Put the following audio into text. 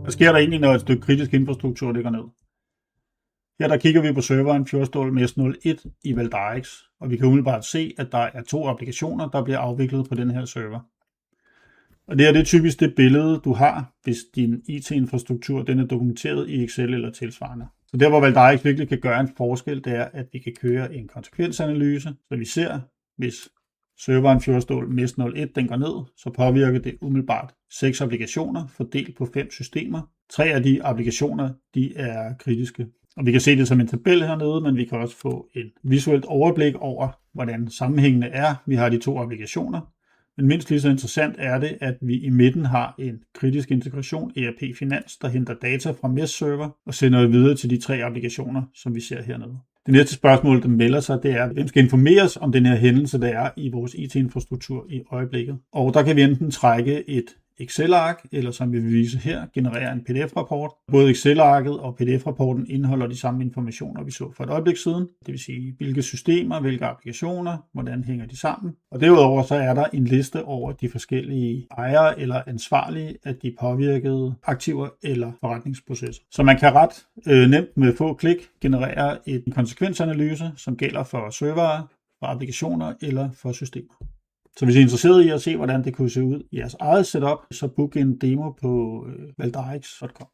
Hvad sker der egentlig, når et stykke kritisk infrastruktur ligger ned? Her der kigger vi på serveren Fjordstål MES 01 i Valdarix, og vi kan umiddelbart se, at der er 2 applikationer, der bliver afviklet på den her server. Og det her det er typisk det billede, du har, hvis din IT-infrastruktur den er dokumenteret i Excel eller tilsvarende. Så der, hvor Valdarix virkelig kan gøre en forskel, det er, at vi kan køre en konsekvensanalyse, så vi ser, hvis serveren Fjordstål MES 01 den går ned, så påvirker det umiddelbart 6 applikationer fordelt på 5 systemer. 3 af de applikationer de er kritiske. Og vi kan se det som en tabel hernede, men vi kan også få et visuelt overblik over, hvordan sammenhængene er. Vi har de 2 applikationer. Men mindst lige så interessant er det, at vi i midten har en kritisk integration, ERP Finans, der henter data fra MES-server og sender det videre til de 3 applikationer, som vi ser hernede. Det næste spørgsmål, der melder sig, det er, hvem skal informeres om den her hændelse, der er i vores IT-infrastruktur i øjeblikket. Og der kan vi enten trække et Excel-ark, eller som vi vil vise her, generere en PDF-rapport. Både Excel-arket og PDF-rapporten indeholder de samme informationer, vi så for et øjeblik siden. Det vil sige, hvilke systemer, hvilke applikationer, hvordan hænger de sammen. Og derudover så er der en liste over de forskellige ejere eller ansvarlige af de påvirkede aktiver eller forretningsprocesser. Så man kan ret nemt med få klik generere en konsekvensanalyse, som gælder for servere, for applikationer eller for systemer. Så hvis I er interesseret i at se, hvordan det kunne se ud i jeres eget setup, så book en demo på valdarix.com.